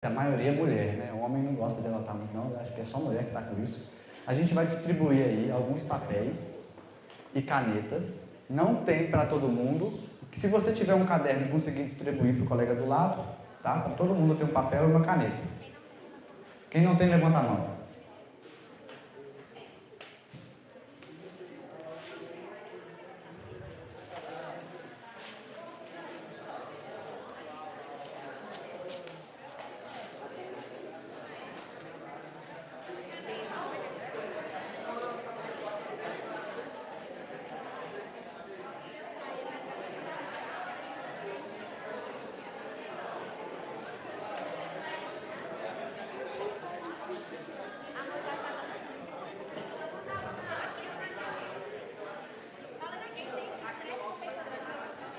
A maioria é mulher, né? O homem não gosta de levantar muito, não. Eu acho que é só mulher que está com isso. A gente vai distribuir aí alguns papéis e canetas. Não tem para todo mundo. Se você tiver um caderno e conseguir distribuir para o colega do lado, tá? Para todo mundo ter um papel e uma caneta. Quem não tem, levanta a mão.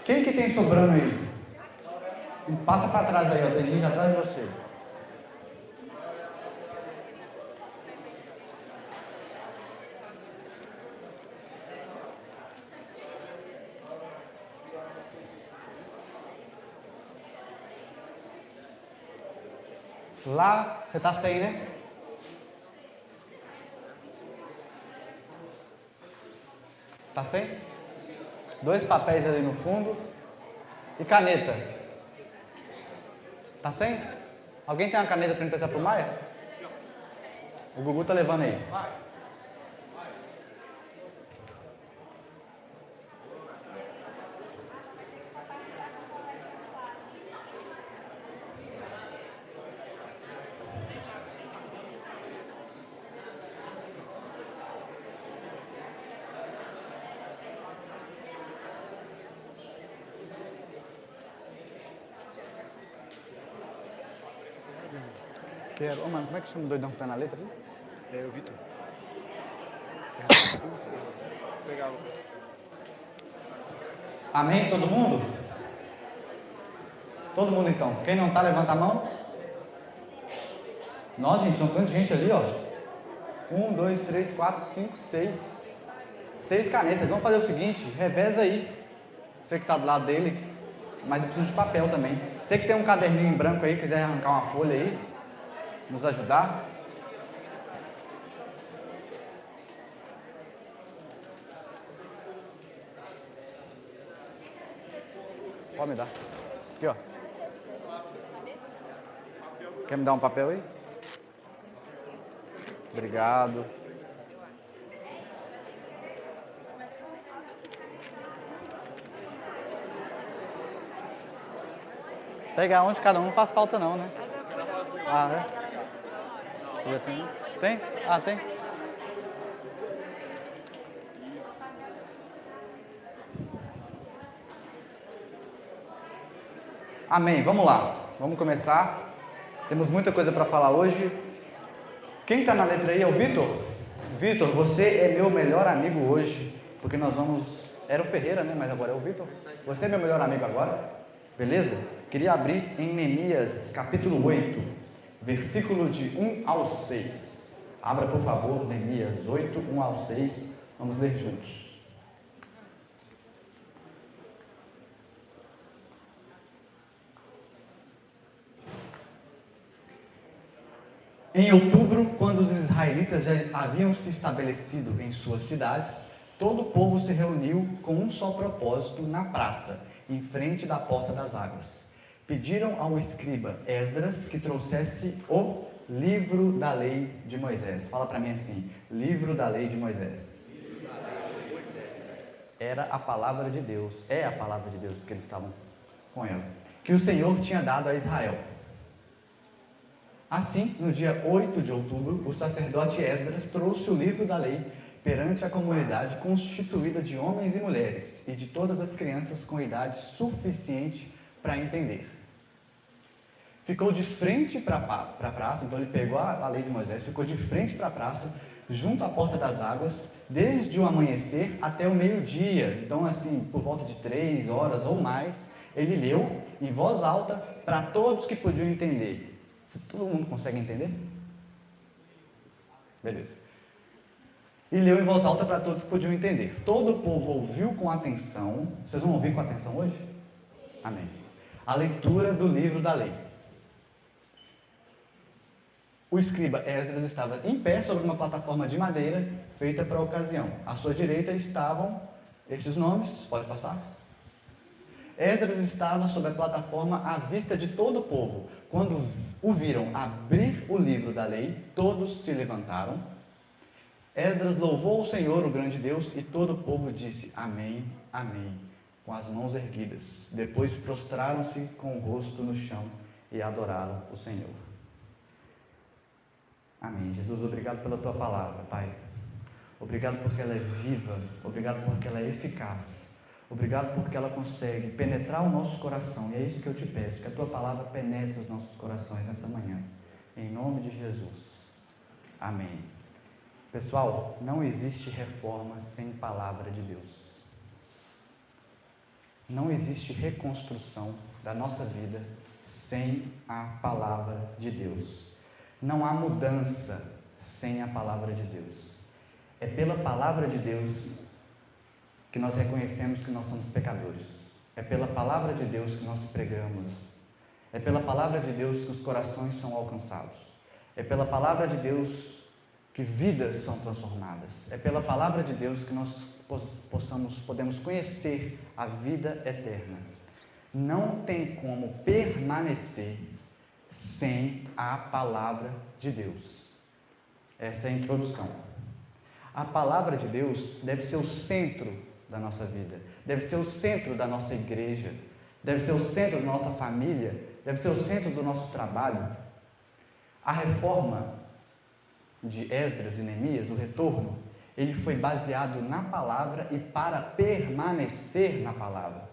Quem que tem sobrando aí? Passa para trás aí, ó. Tem gente atrás de você. Lá, você tá sem, né? Tá sem? 2 papéis ali no fundo. E caneta. Tá sem? Alguém tem uma caneta para emprestar pro Maia? O Gugu tá levando aí. Ô, mano, como é que chama o doidão que tá na letra ali? É o Vitor. Legal. Amém, todo mundo? Todo mundo então. Quem não tá, levanta a mão. Nossa, gente, são tanta gente ali, ó. 1, 2, 3, 4, 5, 6. 6 canetas. Vamos fazer o seguinte, reveza aí. Você que tá do lado dele, mas eu preciso de papel também. Você que tem um caderninho em branco aí, quiser arrancar uma folha aí, nos ajudar. Pode me dar. Aqui, ó. Quer me dar um papel aí? Obrigado. Pegar onde cada um não faz falta não, né? Ah, é? Você já tem? Tem? Ah, tem. Amém. Vamos lá. Vamos começar. Temos muita coisa para falar hoje. Quem está na letra aí é o Vitor? Vitor, você é meu melhor amigo hoje. Porque nós vamos... Era o Ferreira, né? Mas agora é o Vitor. Você é meu melhor amigo agora? Beleza? Queria abrir em Neemias, capítulo 8, versículo de 1 ao 6. Abra, por favor, Neemias 8, 1 ao 6. Vamos ler juntos. Em outubro, quando os israelitas já haviam se estabelecido em suas cidades, todo o povo se reuniu com um só propósito na praça, em frente da porta das águas. Pediram ao escriba Esdras que trouxesse o livro da lei de Moisés. Fala para mim assim, livro da lei de Moisés. Era a palavra de Deus, é a palavra de Deus que eles estavam com ela, que o Senhor tinha dado a Israel. Assim, no dia 8 de outubro, o sacerdote Esdras trouxe o livro da lei perante a comunidade constituída de homens e mulheres e de todas as crianças com idade suficiente para entender. Ficou de frente para a praça, então ele pegou a lei de Moisés, ficou de frente para a praça, junto à porta das águas, desde o amanhecer até o meio-dia. Então, assim, por volta de 3 horas ou mais, ele leu em voz alta para todos que podiam entender. Se todo mundo consegue entender? Beleza. E leu em voz alta para todos que podiam entender. Todo o povo ouviu com atenção. Vocês vão ouvir com atenção hoje? Amém. A leitura do livro da lei. O escriba Esdras estava em pé sobre uma plataforma de madeira feita para a ocasião. À sua direita estavam esses nomes, pode passar? Esdras estava sobre a plataforma à vista de todo o povo. Quando o viram abrir o livro da lei, todos se levantaram. Esdras louvou o Senhor, o grande Deus, e todo o povo disse: Amém, Amém, com as mãos erguidas. Depois prostraram-se com o rosto no chão e adoraram o Senhor. Amém. Jesus, obrigado pela Tua palavra, Pai. Obrigado porque ela é viva, obrigado porque ela é eficaz, obrigado porque ela consegue penetrar o nosso coração, e é isso que eu te peço, que a Tua palavra penetre os nossos corações nessa manhã, em nome de Jesus. Amém. Pessoal, não existe reforma sem palavra de Deus. Não existe reconstrução da nossa vida sem a palavra de Deus. Não há mudança sem a palavra de Deus. É pela palavra de Deus que nós reconhecemos que nós somos pecadores. É pela palavra de Deus que nós pregamos. É pela palavra de Deus que os corações são alcançados. É pela palavra de Deus que vidas são transformadas. É pela palavra de Deus que nós podemos conhecer a vida eterna. Não tem como permanecer sem a palavra de Deus. Essa é a introdução. A palavra de Deus deve ser o centro da nossa vida, deve ser o centro da nossa igreja, deve ser o centro da nossa família, deve ser o centro do nosso trabalho. A reforma de Esdras e Neemias, o retorno, ele foi baseado na palavra e para permanecer na palavra.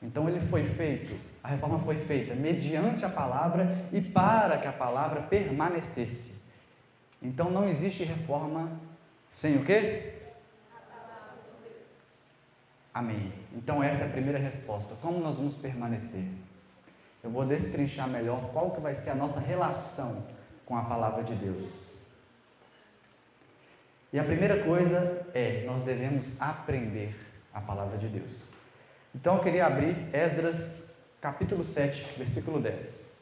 Então a reforma foi feita mediante a palavra e para que a palavra permanecesse. Então não existe reforma sem o quê? Amém. Então essa é a primeira resposta. Como nós vamos permanecer? Eu vou destrinchar melhor qual que vai ser a nossa relação com a palavra de Deus. E a primeira coisa é, nós devemos aprender a palavra de Deus. Então eu queria abrir Esdras capítulo 7, versículo 10.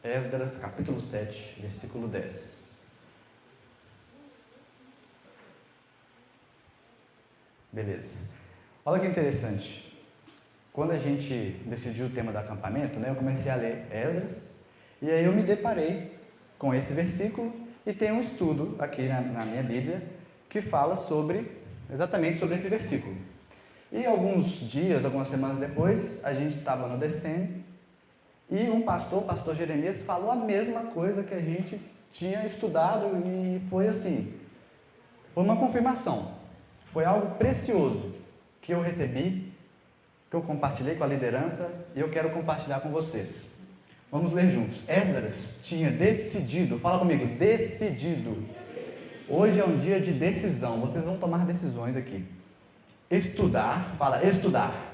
Esdras capítulo 7, versículo 10. Beleza. Olha que interessante. Quando a gente decidiu o tema do acampamento, eu comecei a ler Esdras, e aí eu me deparei com esse versículo, e tem um estudo aqui na minha Bíblia, que fala exatamente sobre esse versículo. E alguns dias, algumas semanas depois, a gente estava no DCN, e o pastor Jeremias, falou a mesma coisa que a gente tinha estudado, e foi assim, foi uma confirmação, foi algo precioso que eu recebi, que eu compartilhei com a liderança, e eu quero compartilhar com vocês. Vamos ler juntos. Esdras tinha decidido, fala comigo, decidido. Hoje é um dia de decisão, vocês vão tomar decisões aqui. Estudar, fala estudar.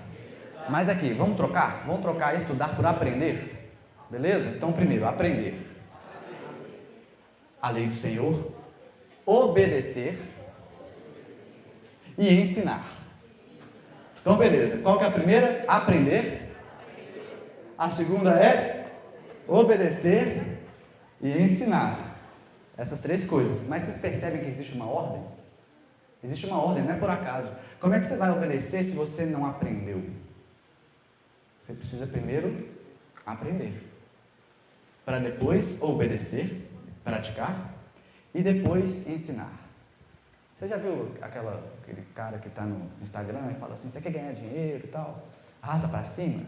Mas aqui, vamos trocar estudar por aprender? Beleza? Então primeiro, aprender a lei do Senhor, obedecer e ensinar. Então beleza, qual que é a primeira? Aprender. A segunda é obedecer e ensinar. Essas três coisas. Mas vocês percebem que existe uma ordem? Existe uma ordem, não é por acaso. Como é que você vai obedecer se você não aprendeu? Você precisa primeiro aprender, para depois obedecer, praticar e depois ensinar. Você já viu aquele cara que está no Instagram e fala assim, você quer ganhar dinheiro e tal? Arrasta para cima?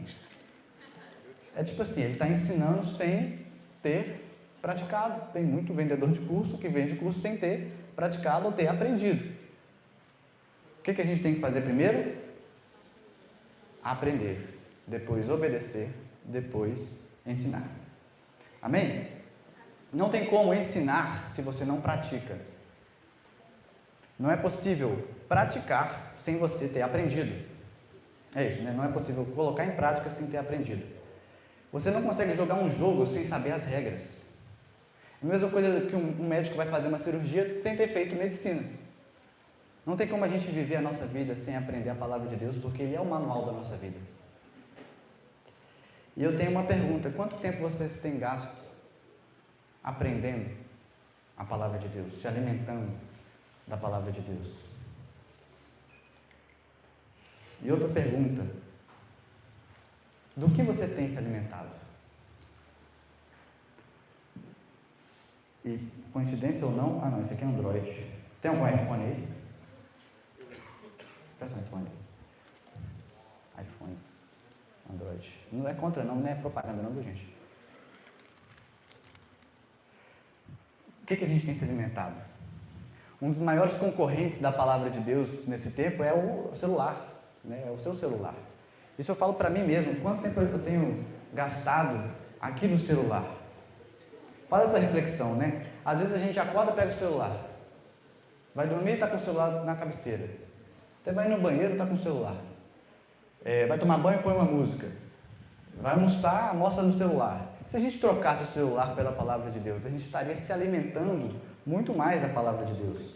É tipo assim, ele está ensinando sem ter praticado. Tem muito vendedor de curso que vende curso sem ter praticado ou ter aprendido. O que a gente tem que fazer primeiro? Aprender. Depois obedecer. Depois ensinar. Amém? Não tem como ensinar se você não pratica. Não é possível praticar sem você ter aprendido. É isso, né? Não é possível colocar em prática sem ter aprendido. Você não consegue jogar um jogo sem saber as regras. É a mesma coisa que um médico vai fazer uma cirurgia sem ter feito medicina. Não tem como a gente viver a nossa vida sem aprender a palavra de Deus, porque Ele é o manual da nossa vida. E eu tenho uma pergunta: quanto tempo vocês têm gasto aprendendo a palavra de Deus, se alimentando da palavra de Deus? E outra pergunta: do que você tem se alimentado? E, coincidência ou não, não, esse aqui é Android. Tem algum iPhone aí? Peça um iPhone. iPhone, Android. Não é contra não é propaganda não, viu gente? O que a gente tem se alimentado? Um dos maiores concorrentes da palavra de Deus nesse tempo é o celular, né? É o seu celular. Isso eu falo para mim mesmo. Quanto tempo eu tenho gastado aqui no celular? Faz essa reflexão, né? Às vezes a gente acorda, pega o celular. Vai dormir e está com o celular na cabeceira. Você vai no banheiro e está com o celular. Vai tomar banho e põe uma música. Vai almoçar, almoça no celular. Se a gente trocasse o celular pela palavra de Deus, a gente estaria se alimentando muito mais da palavra de Deus.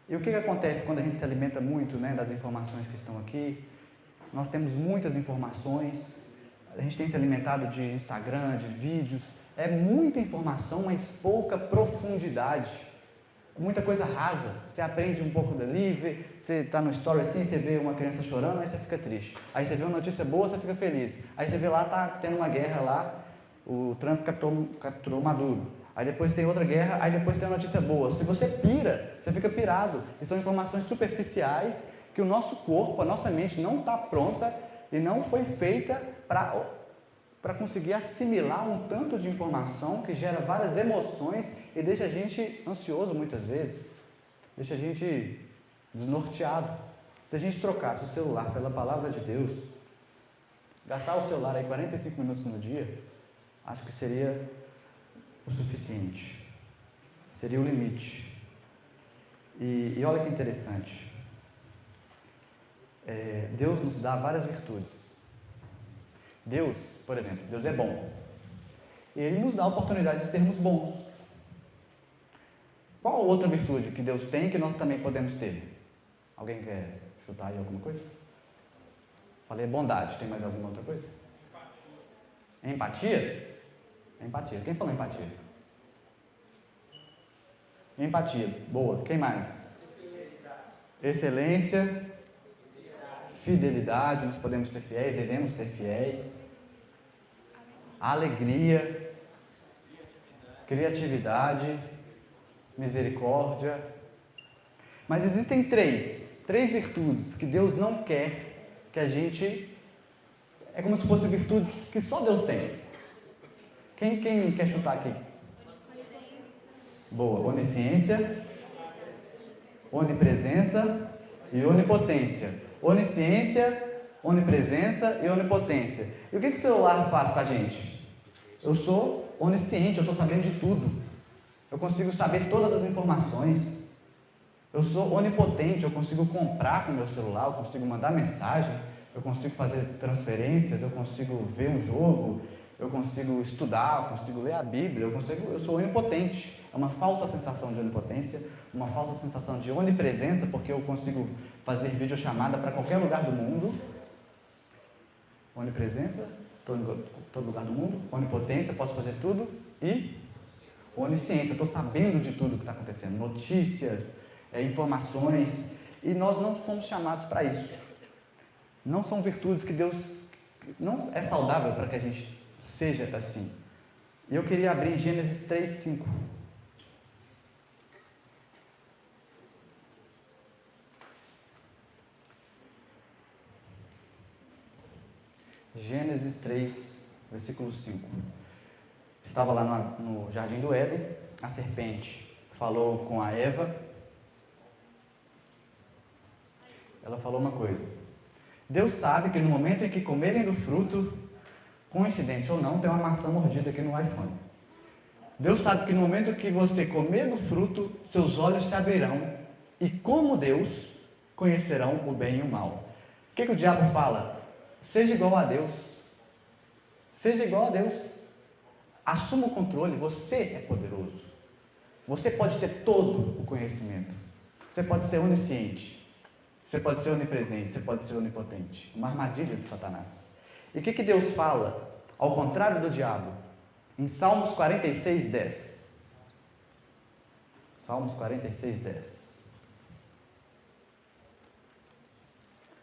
E o que acontece quando a gente se alimenta muito, né, das informações que estão aqui? Nós temos muitas informações, a gente tem se alimentado de Instagram, de vídeos, é muita informação, mas pouca profundidade, muita coisa rasa. Você aprende um pouco dali, você está no story assim, você vê uma criança chorando, aí você fica triste. Aí você vê uma notícia boa, você fica feliz. Aí você vê lá, está tendo uma guerra lá, o Trump capturou Maduro. Aí depois tem outra guerra, aí depois tem uma notícia boa. Se você pira, você fica pirado. E são informações superficiais que o nosso corpo, a nossa mente não está pronta e não foi feita para conseguir assimilar um tanto de informação que gera várias emoções e deixa a gente ansioso muitas vezes, deixa a gente desnorteado. Se a gente trocasse o celular pela palavra de Deus, gastar o celular aí 45 minutos no dia, acho que seria o suficiente, seria o limite. E olha que interessante, Deus nos dá várias virtudes. Deus, por exemplo, Deus é bom. E Ele nos dá a oportunidade de sermos bons. Qual outra virtude que Deus tem que nós também podemos ter? Alguém quer chutar aí alguma coisa? Falei bondade, tem mais alguma outra coisa? Empatia? Empatia. Quem falou empatia? Empatia. Boa. Quem mais? Excelência. Fidelidade. Nós podemos ser fiéis, devemos ser fiéis. Alegria. Criatividade. Misericórdia. Mas existem três virtudes que Deus não quer que a gente... É como se fossem virtudes que só Deus tem. Quem quer chutar aqui? Boa. Onisciência, onipresença e onipotência. Onisciência, onipresença e onipotência. E o que o celular faz com a gente? Eu sou onisciente, eu estou sabendo de tudo. Eu consigo saber todas as informações. Eu sou onipotente, eu consigo comprar com o meu celular, eu consigo mandar mensagem, eu consigo fazer transferências, eu consigo ver um jogo, eu consigo estudar, eu consigo ler a Bíblia, eu sou onipotente. É uma falsa sensação de onipotência, uma falsa sensação de onipresença, porque eu consigo fazer videochamada para qualquer lugar do mundo. Onipresença, todo lugar do mundo. Onipotência, posso fazer tudo. E onisciência, eu estou sabendo de tudo que está acontecendo. Notícias, informações, e nós não fomos chamados para isso. Não são virtudes que Deus... Não é saudável para que a gente seja assim. E eu queria abrir em Gênesis 3:5. Gênesis 3, versículo 5. Estava lá no Jardim do Éden, a serpente falou com a Eva. Ela falou uma coisa: Deus sabe que no momento em que comerem do fruto, coincidência ou não, tem uma maçã mordida aqui no iPhone. Deus sabe que no momento que você comer do fruto, seus olhos se abrirão e, como Deus, conhecerão o bem e o mal. O que o diabo fala? Seja igual a Deus. Seja igual a Deus. Assuma o controle, você é poderoso. Você pode ter todo o conhecimento. Você pode ser onisciente. Você pode ser onipresente, você pode ser onipotente. Uma armadilha de Satanás. E o que Deus fala? Ao contrário do diabo, em Salmos 46, 10. Salmos 46, 10.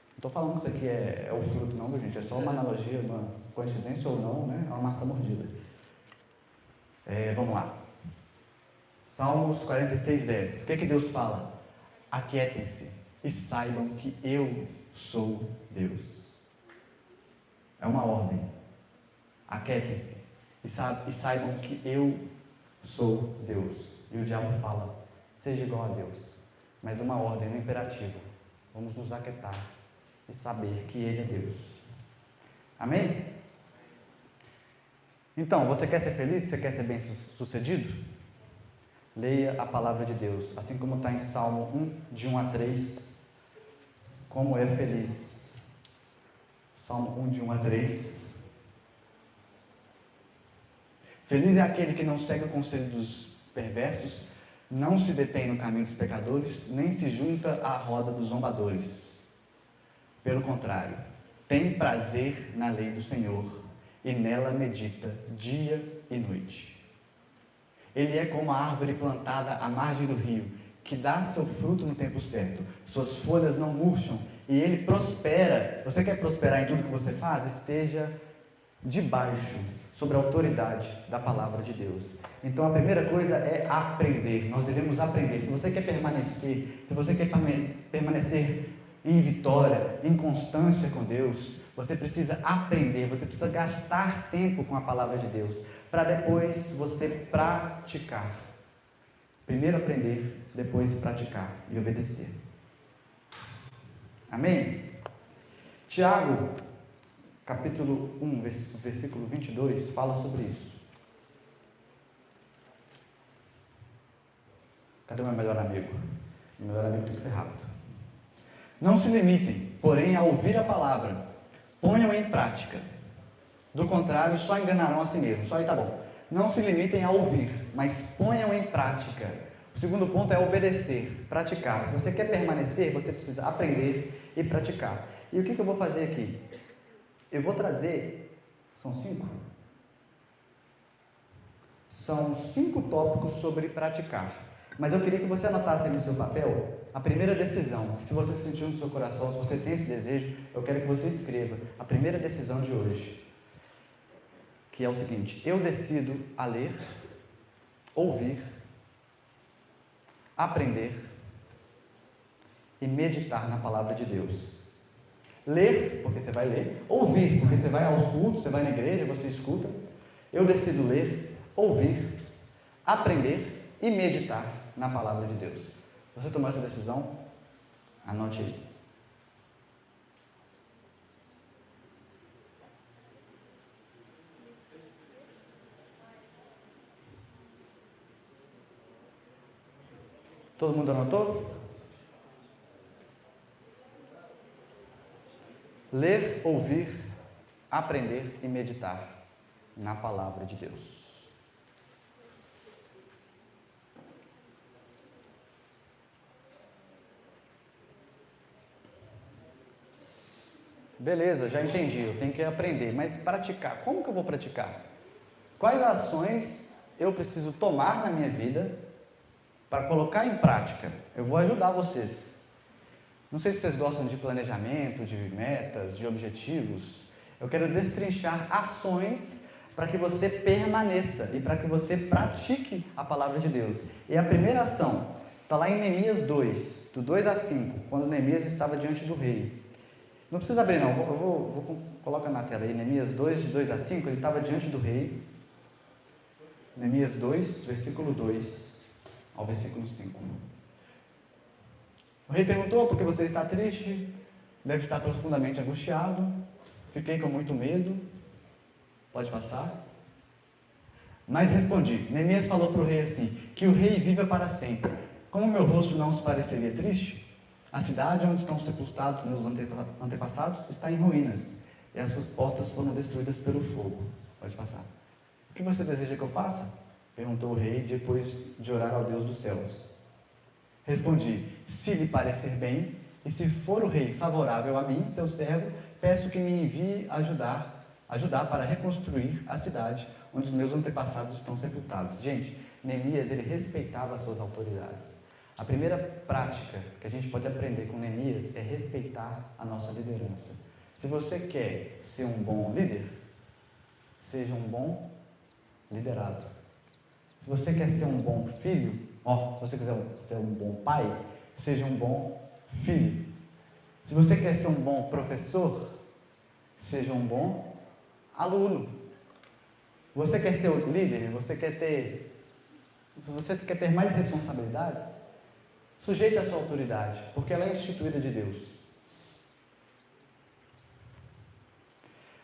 Não estou falando que isso aqui é o fruto, não, gente. É só uma analogia, uma coincidência ou não, né? É uma maçã mordida. Vamos lá. Salmos 46, 10. O que Deus fala? Aquietem-se e saibam que eu sou Deus. É uma ordem. Aquietem-se e saibam que eu sou Deus. E o diabo fala, seja igual a Deus. Mas uma ordem, um imperativo. Vamos nos aquietar e saber que Ele é Deus. Amém? Então, você quer ser feliz? Você quer ser bem sucedido? Leia a palavra de Deus, assim como está em Salmo 1, de 1 a 3. Como é feliz. Salmo 1, de 1 a 3. Feliz é aquele que não segue o conselho dos perversos, não se detém no caminho dos pecadores, nem se junta à roda dos zombadores. Pelo contrário, tem prazer na lei do Senhor e nela medita dia e noite. Ele é como a árvore plantada à margem do rio, que dá seu fruto no tempo certo, suas folhas não murcham e ele prospera. Você quer prosperar em tudo que você faz? Esteja debaixo, sob a autoridade da palavra de Deus. Então a primeira coisa é aprender, nós devemos aprender. Se você quer permanecer, se você quer permanecer em vitória, em constância com Deus, você precisa aprender, você precisa gastar tempo com a palavra de Deus, para depois você praticar. Primeiro aprender, depois praticar e obedecer. Amém? Tiago, capítulo 1, versículo 22, fala sobre isso. Cadê o meu melhor amigo? O melhor amigo tem que ser rápido. Não se limitem, porém, a ouvir a palavra. Ponham em prática. Do contrário, só enganarão a si mesmos. Só aí tá bom. Não se limitem a ouvir, mas ponham em prática. O segundo ponto é obedecer, praticar. Se você quer permanecer, você precisa aprender e praticar. E o que eu vou fazer aqui? Eu vou trazer, são 5? São 5 tópicos sobre praticar. Mas eu queria que você anotasse aí no seu papel a primeira decisão. Se você sentiu no seu coração, se você tem esse desejo, eu quero que você escreva a primeira decisão de hoje. Que é o seguinte: eu decido a ler, ouvir, aprender e meditar na palavra de Deus. Ler, porque você vai ler. Ouvir, porque você vai aos cultos, você vai na igreja, você escuta. Eu decido ler, ouvir, aprender e meditar na palavra de Deus. Se você tomar essa decisão, anote aí. Todo mundo anotou? Ler, ouvir, aprender e meditar na palavra de Deus. Beleza, já entendi, eu tenho que aprender, mas praticar, como que eu vou praticar? Quais ações eu preciso tomar na minha vida para colocar em prática? Eu vou ajudar vocês. Não sei se vocês gostam de planejamento, de metas, de objetivos. Eu quero destrinchar ações para que você permaneça e para que você pratique a palavra de Deus. E a primeira ação está lá em Neemias 2, do 2 a 5, quando Neemias estava diante do rei. Não precisa abrir não, eu vou colocar na tela aí, Neemias 2, de 2 a 5, ele estava diante do rei. Neemias 2, versículo 2 ao versículo 5. O rei perguntou: por que você está triste? Deve estar profundamente angustiado. Fiquei com muito medo. Pode passar. Mas respondi. Neemias falou para o rei assim: que o rei viva para sempre. Como meu rosto não se pareceria triste? A cidade onde estão sepultados meus antepassados está em ruínas, e as suas portas foram destruídas pelo fogo. Pode passar. O que você deseja que eu faça? Perguntou o rei, depois de orar ao Deus dos céus. Respondi: se lhe parecer bem, e se for o rei favorável a mim, seu servo, peço que me envie ajudar ajudar para reconstruir a cidade onde os meus antepassados estão sepultados. Gente, Neemias, ele respeitava as suas autoridades. A primeira prática que a gente pode aprender com Neemias é respeitar a nossa liderança. Se você quer ser um bom líder, seja um bom liderado. Se você quer ser um bom filho, se você quiser ser um bom pai, seja um bom filho. Se você quer ser um bom professor, seja um bom aluno. Você quer ser o líder, você quer ter mais responsabilidades, sujeite a sua autoridade, porque ela é instituída de Deus.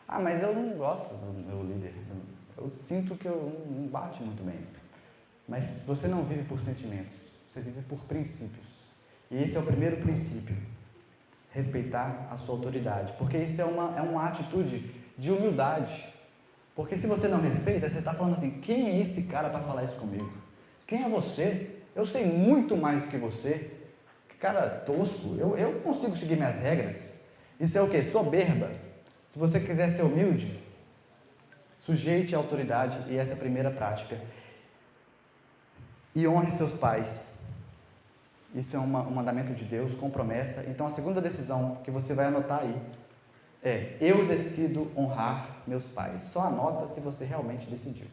Mas eu não gosto do meu líder, eu sinto que eu não bate muito bem. Mas você não vive por sentimentos, você vive por princípios. E esse é o primeiro princípio, respeitar a sua autoridade, porque isso é uma atitude de humildade. Porque se você não respeita, você está falando assim, quem é esse cara para falar isso comigo? Quem é você? Eu sei muito mais do que você. Que cara tosco, eu consigo seguir minhas regras. Isso é o quê? Soberba. Se você quiser ser humilde, sujeite a autoridade, e essa é a primeira prática. E honre seus pais. Isso é um mandamento de Deus, com promessa. Então a segunda decisão que você vai anotar aí é: eu decido honrar meus pais. Só anota se você realmente decidiu.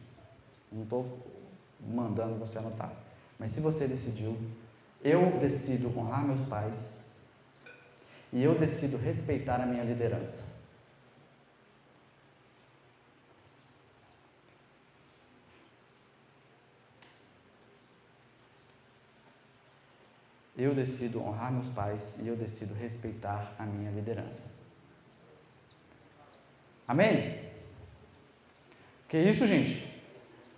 Não estou mandando você anotar. Mas se você decidiu, eu decido honrar meus pais e eu decido respeitar a minha liderança. Eu decido honrar meus pais e eu decido respeitar a minha liderança. Amém? Que isso, gente?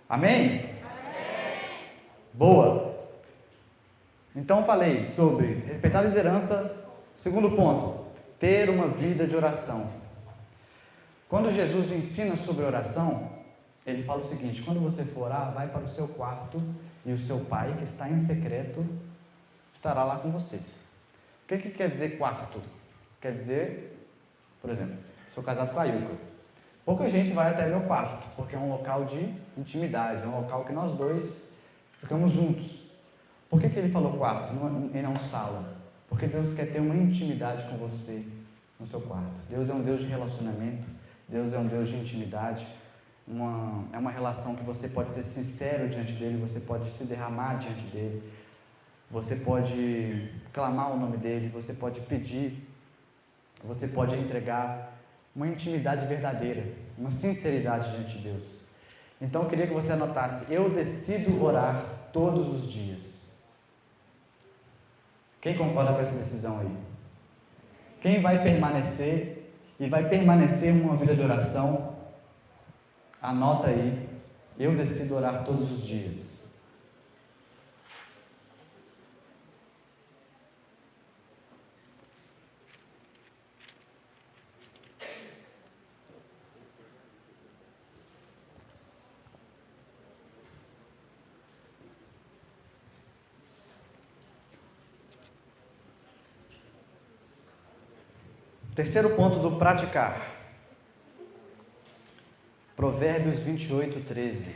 Amém? Amém. Boa! Então falei sobre respeitar a liderança. Segundo ponto, ter uma vida de oração. Quando Jesus ensina sobre oração, ele fala o seguinte: quando você for orar, vai para o seu quarto e o seu pai, que está em secreto, estará lá com você. O que quer dizer quarto? Quer dizer, por exemplo, sou casado com a Yuka. Pouca gente vai até meu quarto, porque é um local de intimidade, é um local que nós dois ficamos juntos. Por que ele falou quarto e não sala? Porque Deus quer ter uma intimidade com você no seu quarto. Deus é um Deus de relacionamento, Deus é um Deus de intimidade. É uma relação que você pode ser sincero diante dele, você pode se derramar diante dele. Você pode clamar o nome dele, você pode pedir, você pode entregar uma intimidade verdadeira, uma sinceridade diante de Deus. Então eu queria que você anotasse: eu decido orar todos os dias. Quem concorda com essa decisão aí? Quem vai permanecer e vai permanecer uma vida de oração, anota aí: eu decido orar todos os dias. Terceiro ponto do praticar. Provérbios 28, 13.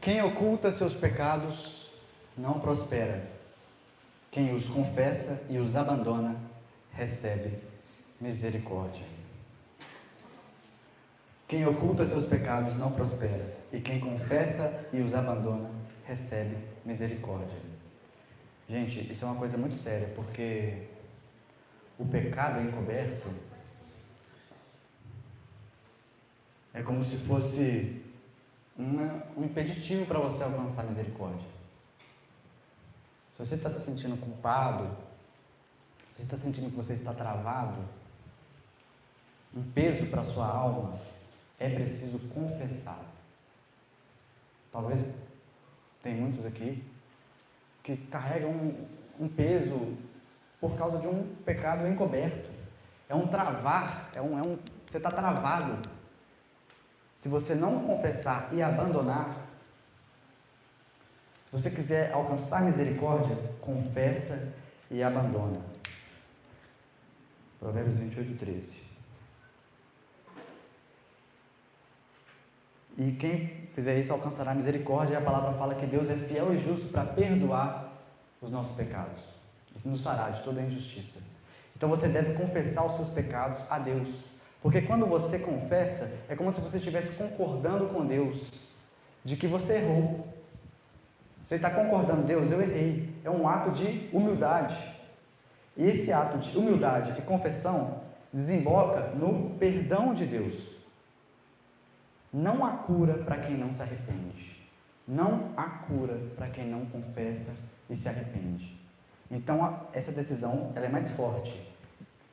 Quem oculta seus pecados não prospera. Quem os confessa e os abandona, recebe misericórdia. Quem oculta seus pecados não prospera, e quem confessa e os abandona, recebe misericórdia. Gente, isso é uma coisa muito séria, porque o pecado encoberto é como se fosse um impeditivo para você alcançar misericórdia. Se você está se sentindo culpado, se você está sentindo que você está travado, um peso para a sua alma, é preciso confessar. Talvez tem muitos aqui que carregam um peso por causa de um pecado encoberto. É um travar, você está travado. Se você não confessar e abandonar, se você quiser alcançar misericórdia, confessa e abandona. Provérbios 28, 13. E quem fizer isso alcançará misericórdia, e a palavra fala que Deus é fiel e justo para perdoar os nossos pecados. Isso nos sará de toda injustiça. Então você deve confessar os seus pecados a Deus. Porque quando você confessa, é como se você estivesse concordando com Deus de que você errou. Você está concordando, Deus, eu errei. É um ato de humildade. E esse ato de humildade e confessão desemboca no perdão de Deus. Não há cura para quem não se arrepende. Não há cura para quem não confessa e se arrepende. Então, essa decisão ela é mais forte.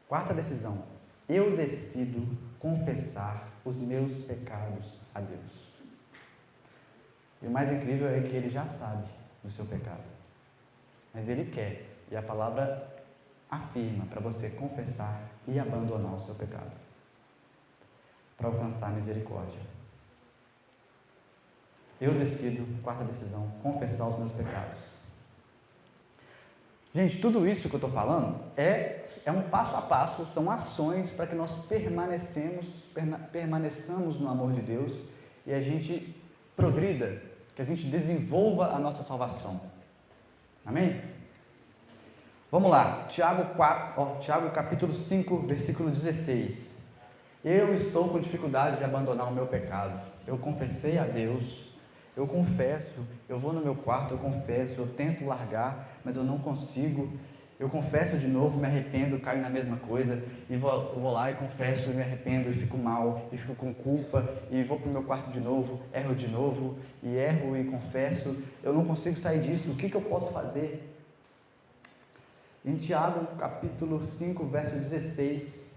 Quarta decisão. Eu decido confessar os meus pecados a Deus. E o mais incrível é que Ele já sabe do seu pecado. Mas Ele quer. E a palavra afirma para você confessar e abandonar o seu pecado. Para alcançar misericórdia. Eu decido, quarta decisão, confessar os meus pecados. Gente, tudo isso que eu estou falando é um passo a passo, são ações para que nós permaneçamos no amor de Deus e a gente progrida, que a gente desenvolva a nossa salvação. Amém? Vamos lá, Tiago capítulo 5, versículo 16. Eu estou com dificuldade de abandonar o meu pecado. Eu confessei a Deus. Eu confesso, eu vou no meu quarto, eu confesso, eu tento largar, mas eu não consigo. Eu confesso de novo, me arrependo, caio na mesma coisa, e vou lá e confesso, me arrependo, e fico mal, e fico com culpa, e vou para o meu quarto de novo, e erro e confesso. Eu não consigo sair disso, o que eu posso fazer? Em Tiago, capítulo 5, verso 16,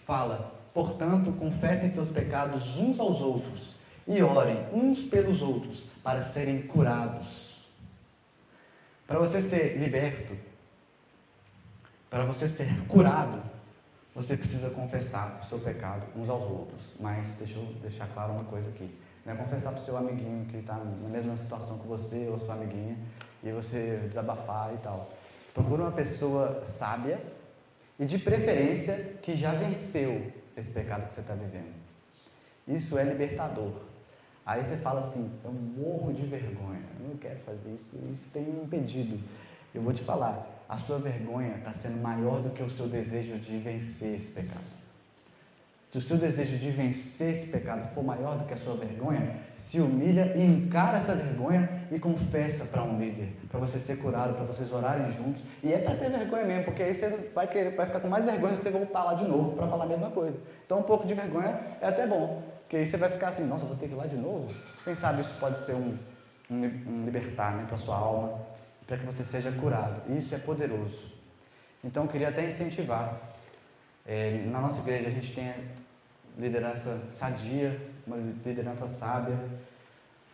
fala: portanto, confessem seus pecados uns aos outros, e orem uns pelos outros para serem curados. Para você ser liberto, para você ser curado, você precisa confessar o seu pecado uns aos outros. Mas deixa eu deixar claro uma coisa aqui. Não é confessar para o seu amiguinho que está na mesma situação que você, ou sua amiguinha, e você desabafar e tal. Procura uma pessoa sábia e de preferência que já venceu esse pecado que você está vivendo. Isso é libertador. Aí você fala assim: eu morro de vergonha, eu não quero fazer isso, isso tem me impedido. Eu vou te falar, a sua vergonha está sendo maior do que o seu desejo de vencer esse pecado. Se o seu desejo de vencer esse pecado for maior do que a sua vergonha, se humilha e encara essa vergonha e confessa para um líder, para você ser curado, para vocês orarem juntos. E é para ter vergonha mesmo, porque aí você vai ficar com mais vergonha se você voltar lá de novo para falar a mesma coisa. Então um pouco de vergonha é até bom. Porque aí você vai ficar assim: nossa, vou ter que ir lá de novo? Quem sabe isso pode ser um libertar, né, para a sua alma, para que você seja curado. Isso é poderoso. Então eu queria até incentivar. Na nossa igreja a gente tem liderança sadia, uma liderança sábia.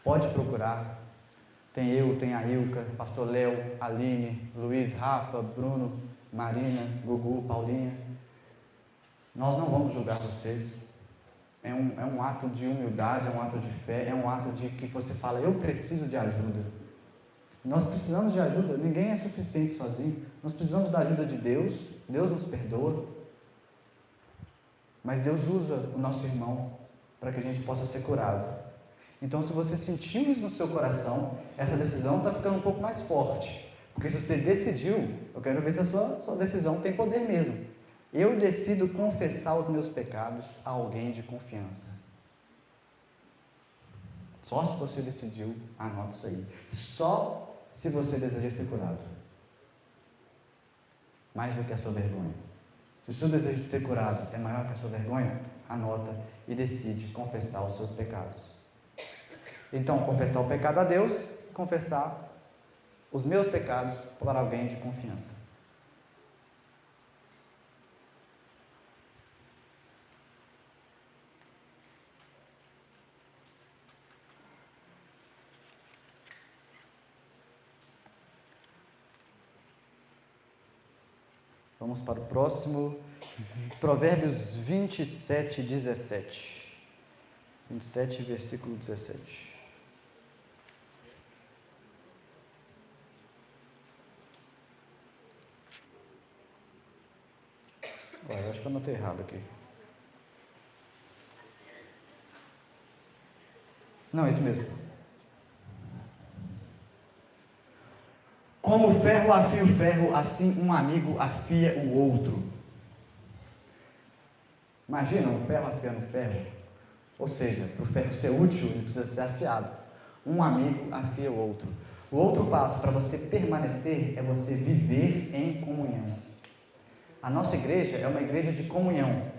Pode procurar. Tem a Ilka, Pastor Léo, Aline, Luiz, Rafa, Bruno, Marina, Gugu, Paulinha. Nós não vamos julgar vocês. É um ato de humildade, é um ato de fé, é um ato de que você fala: eu preciso de ajuda. Nós precisamos de ajuda, ninguém é suficiente sozinho. Nós precisamos da ajuda de Deus, Deus nos perdoa. Mas Deus usa o nosso irmão para que a gente possa ser curado. Então, se você sentiu isso no seu coração, essa decisão está ficando um pouco mais forte. Porque se você decidiu, eu quero ver se a sua decisão tem poder mesmo. Eu decido confessar os meus pecados a alguém de confiança. Só se você decidiu, anota isso aí. Só se você deseja ser curado. Mais do que a sua vergonha. Se o seu desejo de ser curado é maior que a sua vergonha, anota e decide confessar os seus pecados. Então, confessar o pecado a Deus, confessar os meus pecados para alguém de confiança. Vamos para o próximo, Provérbios 27, 17. 27, versículo 17. Eu acho que eu anotei errado aqui. Não, é isso mesmo. Como o ferro afia o ferro, assim um amigo afia o outro. Imagina um ferro afiando ferro. Ou seja, para o ferro ser útil, ele precisa ser afiado. Um amigo afia o outro. O outro passo para você permanecer é você viver em comunhão. A nossa igreja é uma igreja de comunhão.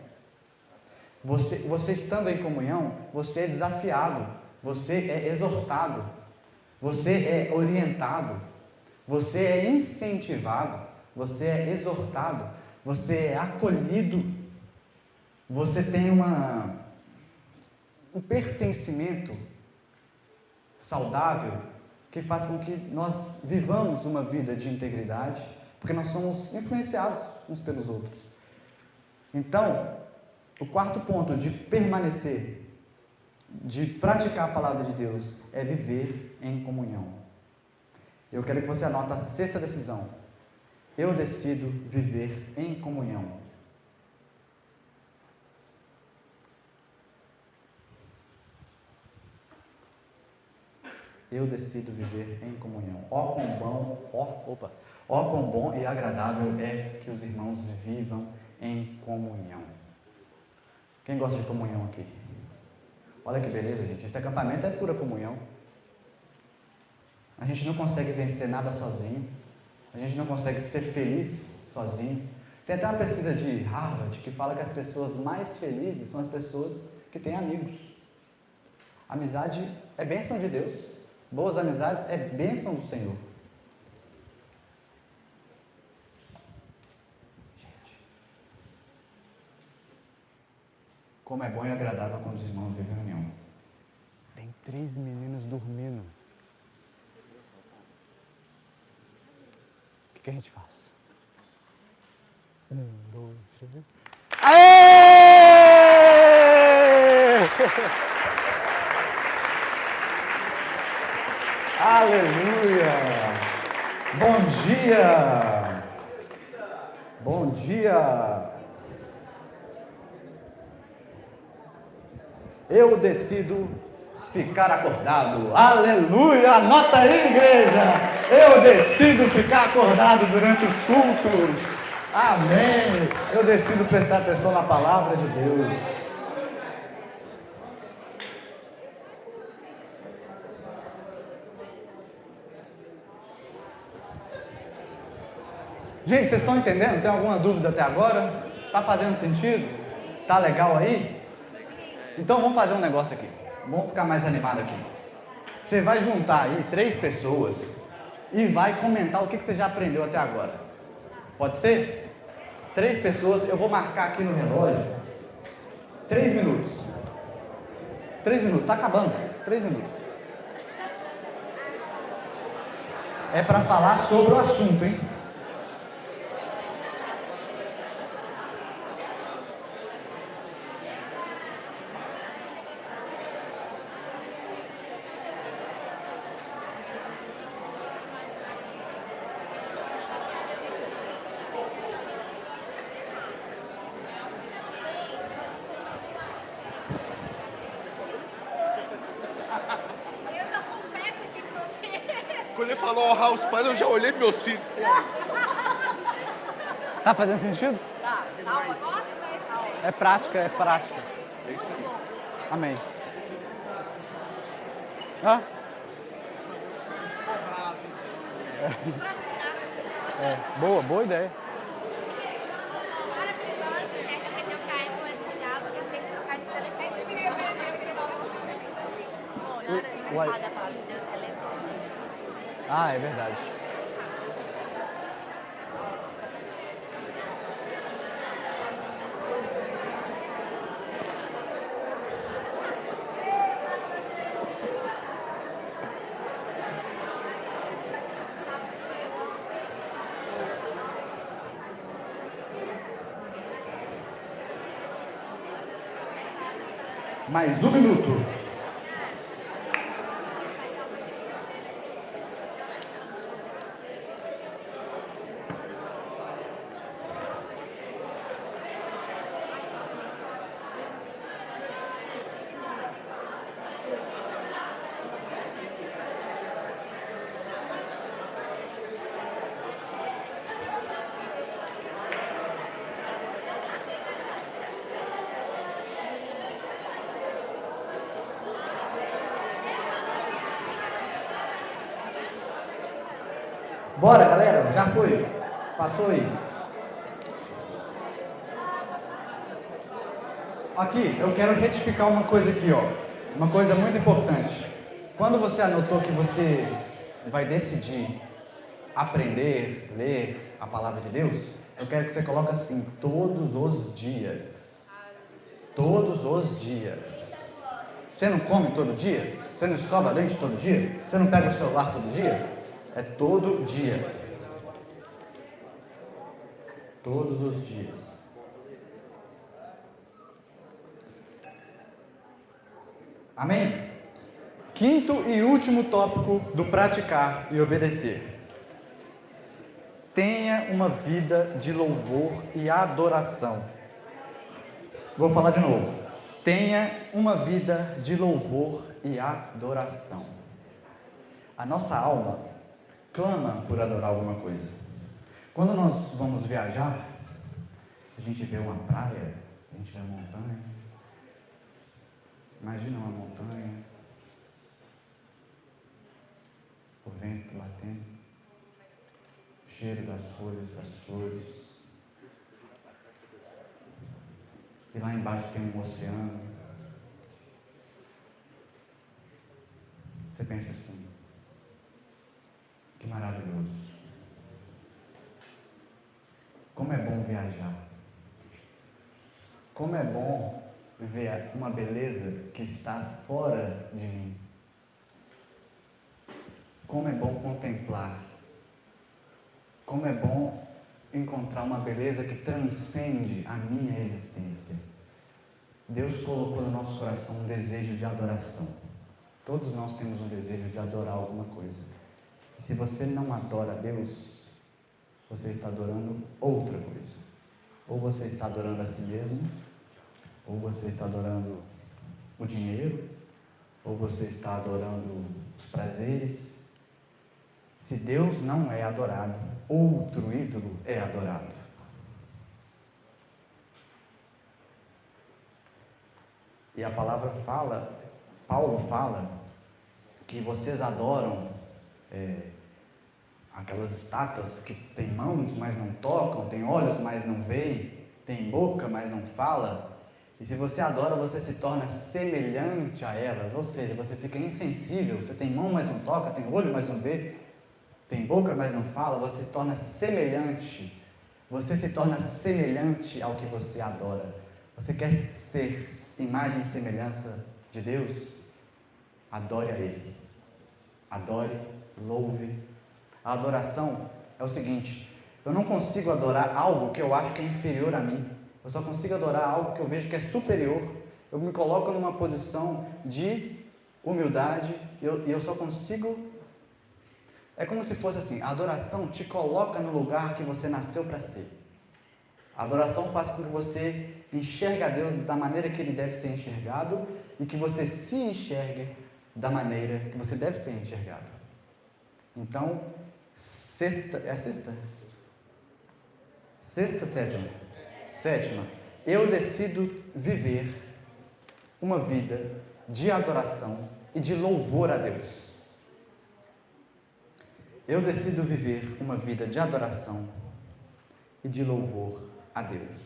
Você estando em comunhão, você é desafiado, você é exortado, você é orientado, você é incentivado, você é exortado, você é acolhido, você tem um pertencimento saudável que faz com que nós vivamos uma vida de integridade, porque nós somos influenciados uns pelos outros. Então, o quarto ponto de permanecer, de praticar a palavra de Deus, é viver em comunhão. Eu quero que você anote a sexta decisão. Eu decido viver em comunhão. Eu decido viver em comunhão. Ó quão bom e agradável é que os irmãos vivam em comunhão. Quem gosta de comunhão aqui? Olha que beleza, gente. Esse acampamento é pura comunhão. A gente não consegue vencer nada sozinho. A gente não consegue ser feliz sozinho. Tem até uma pesquisa de Harvard que fala que as pessoas mais felizes são as pessoas que têm amigos. Amizade é bênção de Deus. Boas amizades é bênção do Senhor. Gente, como é bom e agradável quando os irmãos vivem em união. Tem 3 meninos dormindo. O que a gente faz? 1, 2, 3. Aê! Aleluia! Bom dia! Bom dia! Eu decido ficar acordado. Aleluia! Anota aí, igreja! Eu decido ficar acordado durante os cultos. Amém! Eu decido prestar atenção na palavra de Deus. Gente, vocês estão entendendo? Tem alguma dúvida até agora? Tá fazendo sentido? Tá legal aí? Então vamos fazer um negócio aqui. Vamos ficar mais animado aqui. Você vai juntar aí 3 pessoas e vai comentar o que você já aprendeu até agora. Pode ser? 3 pessoas, eu vou marcar aqui no relógio 3 minutos. 3 minutos, tá acabando. 3 minutos. É para falar sobre o assunto, hein? Quando ele falou honrar os pais, eu já olhei para meus filhos. Tá fazendo sentido? Tá, calma, agora É prática, é prática. É isso aí. Amém. Hã? Boa ideia. Uai. A palavra de Deus é relevante. Ah, é verdade. Mais 1 minuto. Bora, galera, já foi. Passou aí. Aqui, eu quero retificar uma coisa aqui, ó. Uma coisa muito importante. Quando você anotou que você vai decidir aprender, ler a palavra de Deus, eu quero que você coloque assim, todos os dias. Todos os dias. Você não come todo dia? Você não escova dente todo dia? Você não pega o celular todo dia? É todo dia. Todos os dias. Amém? Quinto e último tópico do praticar e obedecer. Tenha uma vida de louvor e adoração. Vou falar de novo. Tenha uma vida de louvor e adoração. A nossa alma clama por adorar alguma coisa. Quando nós vamos viajar, a gente vê uma praia, a gente vê uma montanha. Imagina uma montanha, o vento batendo, o cheiro das folhas, das flores. E lá embaixo tem um oceano. Você pensa assim, que maravilhoso. Como é bom viajar. Como é bom ver uma beleza que está fora de mim. Como é bom contemplar. Como é bom encontrar uma beleza que transcende a minha existência. Deus colocou no nosso coração um desejo de adoração. Todos nós temos um desejo de adorar alguma coisa. E se você não adora a Deus, você está adorando outra coisa. Ou você está adorando a si mesmo, ou você está adorando o dinheiro, ou você está adorando os prazeres. Se Deus não é adorado, outro ídolo é adorado. E a palavra fala, Paulo fala, que vocês adoram aquelas estátuas que têm mãos, mas não tocam, têm olhos, mas não veem, têm boca, mas não fala. E se você adora, você se torna semelhante a elas, ou seja, você fica insensível. Você tem mão, mas não toca, tem olho, mas não vê, tem boca, mas não fala. Você se torna semelhante. Você se torna semelhante ao que você adora. Você quer ser imagem e semelhança de Deus? Adore a Ele. Adore, louve. A adoração é o seguinte: eu não consigo adorar algo que eu acho que é inferior a mim. Eu só consigo adorar algo que eu vejo que é superior. Eu me coloco numa posição de humildade e eu só consigo... É como se fosse assim, a adoração te coloca no lugar que você nasceu para ser. A adoração faz com que você enxergue a Deus da maneira que Ele deve ser enxergado e que você se enxergue da maneira que você deve ser enxergado. Então, sétima, eu decido viver uma vida de adoração e de louvor a Deus. Eu decido viver uma vida de adoração e de louvor a Deus.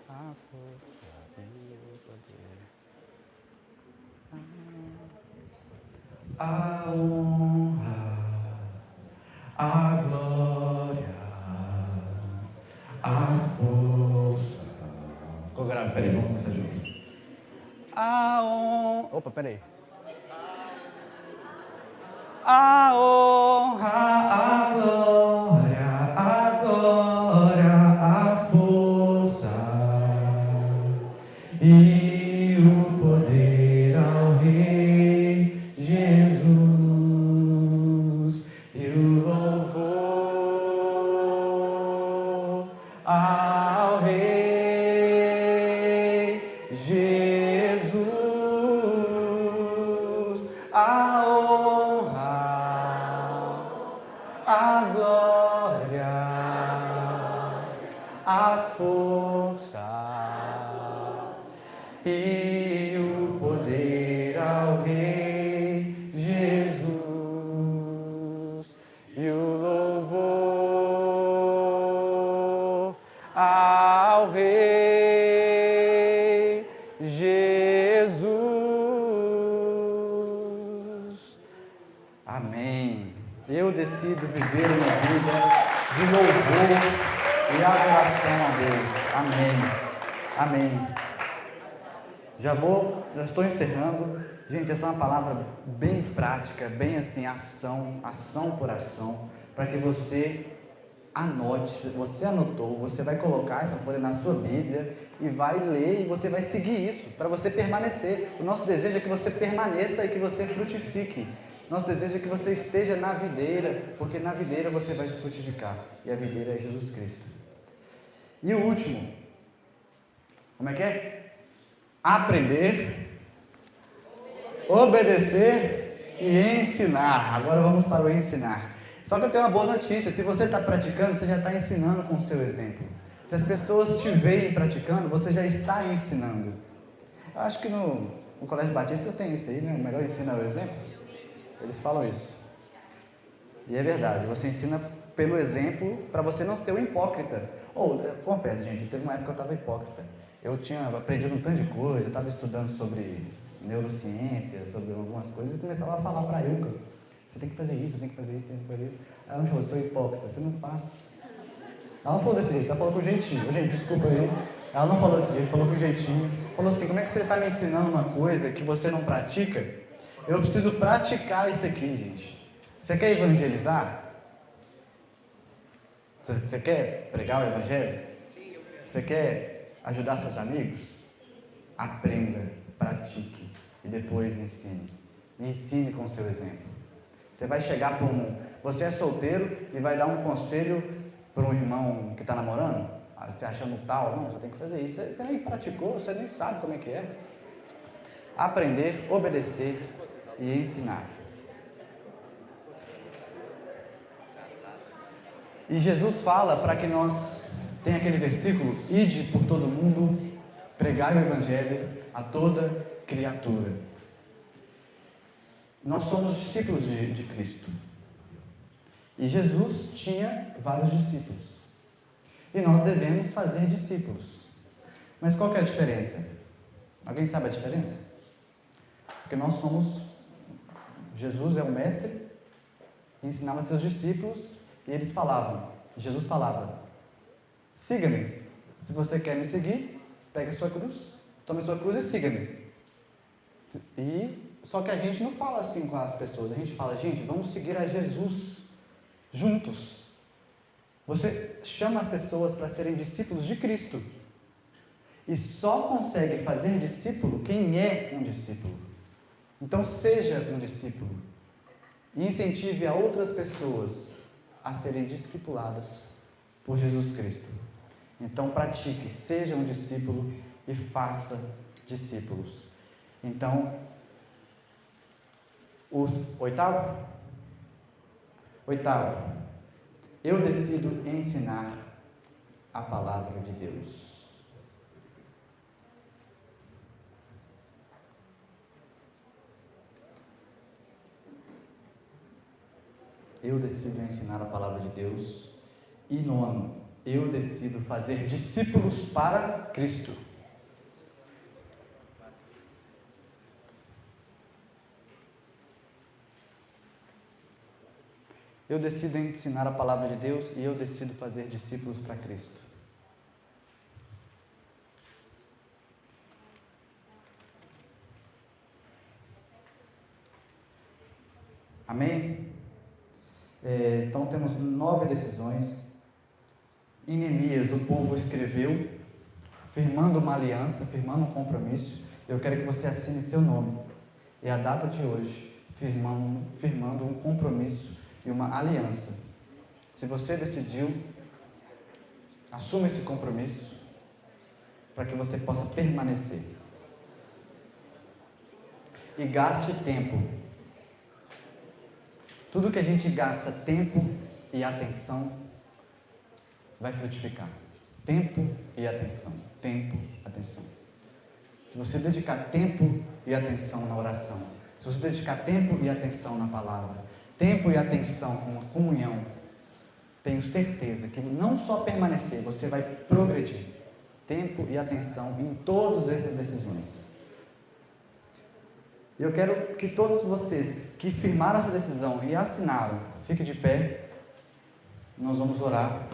A força e o poder, a honra, a glória, a força. Ficou grave, peraí, vamos começar de novo. A honra. Opa, peraí. A honra, a glória, a louvor ao Rei Jesus, a honra, a glória, a força e o poder ao Rei Jesus, e o louvor ao Rei Jesus. Amém. Eu decido viver uma vida de louvor e adoração a Deus. Amém. Amém. Já estou encerrando. Gente, essa é uma palavra bem prática, bem assim, ação por ação, para que você anote. Se você anotou, você vai colocar essa folha na sua Bíblia e vai ler e você vai seguir isso, para você permanecer. O nosso desejo é que você permaneça e que você frutifique. Nosso desejo é que você esteja na videira, porque na videira você vai frutificar. E a videira é Jesus Cristo. E o último, como é que é? Aprender, obedecer e ensinar. Agora vamos para o ensinar. Só que eu tenho uma boa notícia: se você está praticando, você já está ensinando com o seu exemplo. Se as pessoas te veem praticando, você já está ensinando. Eu acho que no Colégio Batista tem isso aí, né? O melhor ensino é o exemplo. Eles falam isso. E é verdade, você ensina pelo exemplo para você não ser um hipócrita. Confesso, gente, teve uma época que eu estava hipócrita. Eu tinha aprendido um tanto de coisa, eu estava estudando sobre neurociência, sobre algumas coisas, e começava a falar para a Ilka: você tem que fazer isso, tem que fazer isso, tem que fazer isso. Aí ela me falou: eu sou hipócrita, você não faz. Ela não falou desse jeito, ela falou com jeitinho. Gente, desculpa aí. Ela não falou desse jeito, falou com jeitinho. Falou assim: como é que você está me ensinando uma coisa que você não pratica? Eu preciso praticar isso aqui, gente. Você quer evangelizar? Você quer pregar o evangelho? Você quer ajudar seus amigos? Aprenda, pratique e depois ensine. E ensine com o seu exemplo. Você vai chegar para você é solteiro e vai dar um conselho para um irmão que está namorando? Você achando tal? Não, você tem que fazer isso. Você nem praticou, você nem sabe como é que é. Aprender, obedecer e ensinar. E Jesus fala para que nós, tem aquele versículo: ide por todo mundo, pregai o evangelho a toda criatura. Nós somos discípulos de Cristo. E Jesus tinha vários discípulos. E nós devemos fazer discípulos. Mas qual que é a diferença? Alguém sabe a diferença? Porque nós somos... Jesus é o mestre, ensinava seus discípulos e eles falavam. Jesus falava: siga-me. Se você quer me seguir, pegue a sua cruz, tome a sua cruz e siga-me. Só que a gente não fala assim com as pessoas. A gente fala: gente, vamos seguir a Jesus juntos. Você chama as pessoas para serem discípulos de Cristo. E só consegue fazer discípulo quem é um discípulo. Então seja um discípulo e incentive a outras pessoas a serem discipuladas por Jesus Cristo. Então pratique, seja um discípulo e faça discípulos. Então, oitavo, eu decido ensinar a palavra de Deus. Eu decido ensinar a palavra de Deus. E nono, eu decido fazer discípulos para Cristo. Eu decido ensinar a palavra de Deus e eu decido fazer discípulos para Cristo. Amém? Então temos 9 decisões. Em Neemias, o povo escreveu, firmando uma aliança, firmando um compromisso. Eu quero que você assine seu nome. E a data de hoje, firmando um compromisso e uma aliança. Se você decidiu, assuma esse compromisso para que você possa permanecer. E gaste tempo. Tudo que a gente gasta tempo e atenção vai frutificar. Tempo e atenção. Tempo, atenção. Se você dedicar tempo e atenção na oração, se você dedicar tempo e atenção na palavra, tempo e atenção com a comunhão, tenho certeza que não só permanecer, você vai progredir. Tempo e atenção em todas essas decisões. E eu quero que todos vocês que firmaram essa decisão e assinaram, fiquem de pé. Nós vamos orar.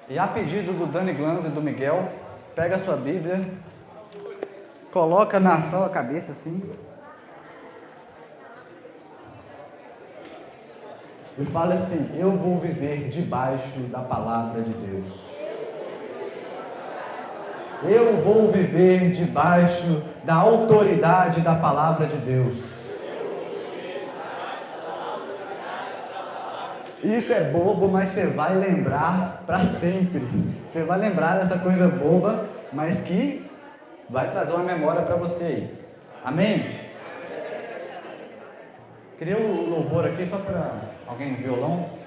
E a pedido do Dani Glanz e do Miguel, pega a sua Bíblia, coloca na sua cabeça assim, e fala assim: eu vou viver debaixo da palavra de Deus. Eu vou viver debaixo da autoridade da palavra de Deus. Isso é bobo, mas você vai lembrar para sempre. Você vai lembrar dessa coisa boba, mas que vai trazer uma memória para você aí. Amém? Queria o louvor aqui só para alguém, violão.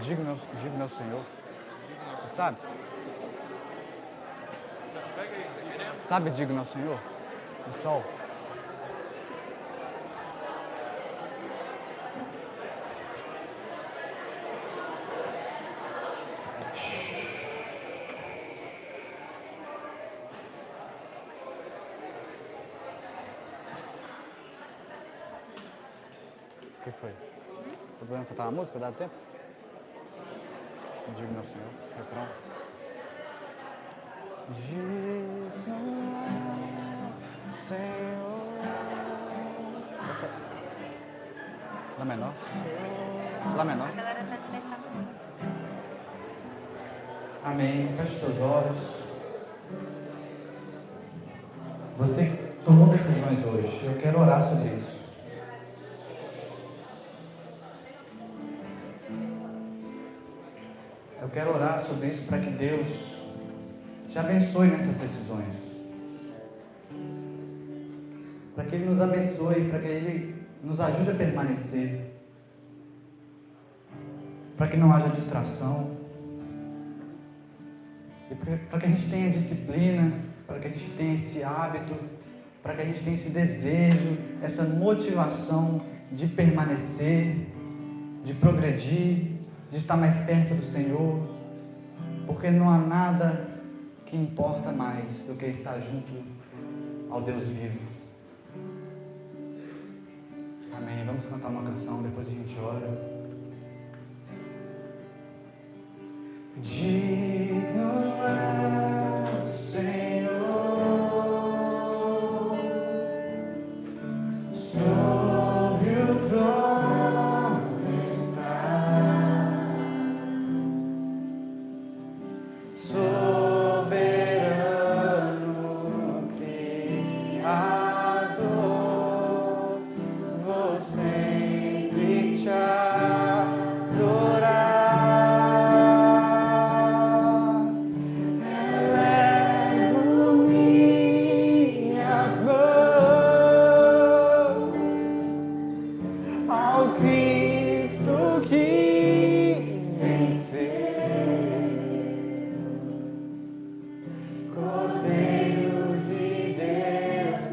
Digno é o Senhor. Você sabe? Sabe digno é o Senhor? O sol. O que foi? Tô podendo cantar uma música? Dá tempo? Digno é o Senhor, refrão. Digno é o Senhor. Essa... Lá menor. Lá menor. A galera tá dispersando muito. Amém. Feche seus olhos. Você tomou decisões hoje. Eu quero orar sobre isso. Eu quero orar sobre isso para que Deus te abençoe nessas decisões. Para que Ele nos abençoe, para que Ele nos ajude a permanecer. Para que não haja distração. E para que a gente tenha disciplina, para que a gente tenha esse hábito, para que a gente tenha esse desejo, essa motivação de permanecer, de progredir, de estar mais perto do Senhor, porque não há nada que importa mais do que estar junto ao Deus vivo. Amém. Vamos cantar uma canção, depois a gente ora. Digno é o Senhor sobre o trono está, soberano Criador, vou sempre te adorar. Cordeiro de Deus.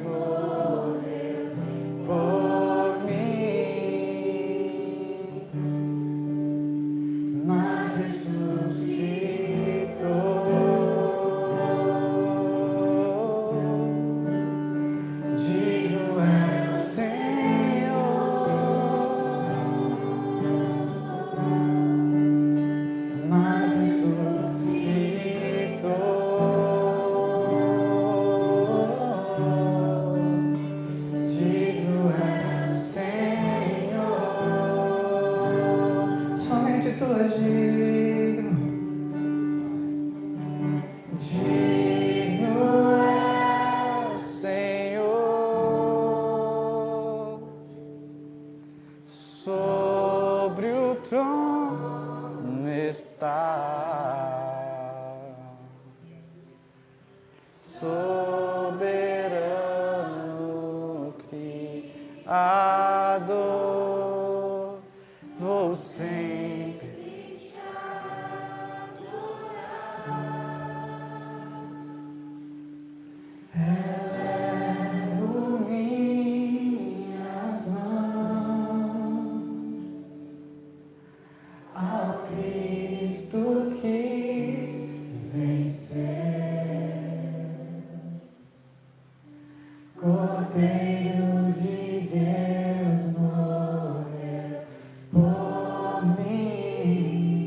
trono está. Soberano Criador, vou sempre te adorar. Elevo minhas mãos ao Cristo que venceu. Cordeiro de Deus morreu por mim,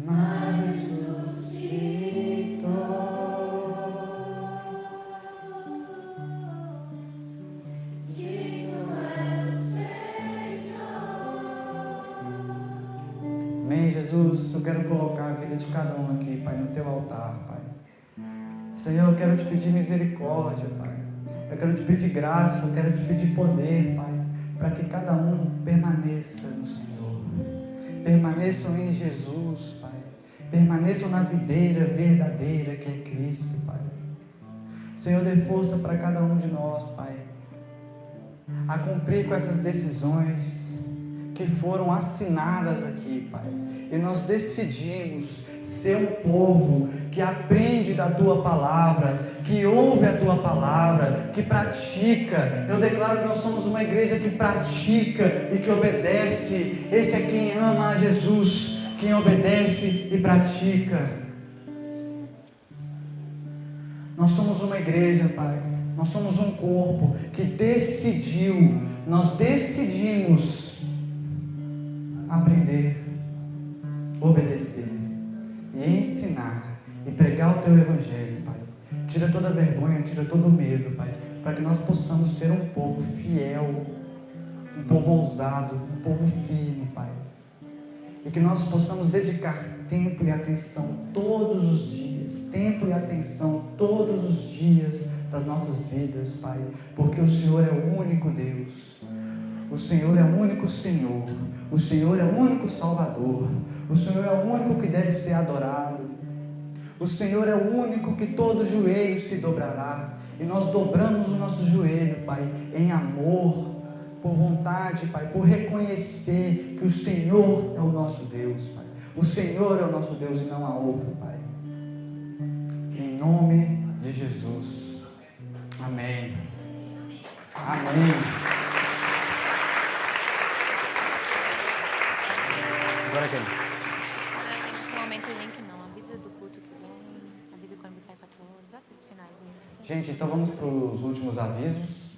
mas ressuscitou. Digno é o Senhor. Amém, Jesus. Eu quero colocar a vida de cada um aqui, Pai, no teu altar, Pai. Senhor, eu quero te pedir misericórdia, Pai. Eu quero te pedir graça, eu quero te pedir poder, Pai, para que cada um permaneça no Senhor. Permaneçam em Jesus, Pai. Permaneçam na videira verdadeira que é Cristo, Pai. Senhor, dê força para cada um de nós, Pai, a cumprir com essas decisões que foram assinadas aqui, Pai. E nós decidimos ser um povo que aprende da Tua Palavra, que ouve a Tua Palavra, que pratica. Eu declaro que nós somos uma igreja que pratica e que obedece. Esse é quem ama a Jesus, quem obedece e pratica. Nós somos uma igreja, Pai. Nós somos um corpo que decidiu, nós decidimos aprender, obedecer e ensinar e pregar o Teu Evangelho, Pai. Tira toda a vergonha, tira todo o medo, Pai, para que nós possamos ser um povo fiel, um povo ousado, um povo firme, Pai. E que nós possamos dedicar tempo e atenção todos os dias, tempo e atenção todos os dias das nossas vidas, Pai, porque o Senhor é o único Deus. O Senhor é o único Senhor, o Senhor é o único Salvador, o Senhor é o único que deve ser adorado, o Senhor é o único que todo joelho se dobrará, e nós dobramos o nosso joelho, Pai, em amor, por vontade, Pai, por reconhecer que o Senhor é o nosso Deus, Pai, o Senhor é o nosso Deus e não há outro, Pai, em nome de Jesus, amém, amém. Agora quem? Agora temos no momento o link, não. Avisa do culto que vem, avisa quando sai 4 horas, avisos finais mesmo. Gente, então vamos para os últimos avisos.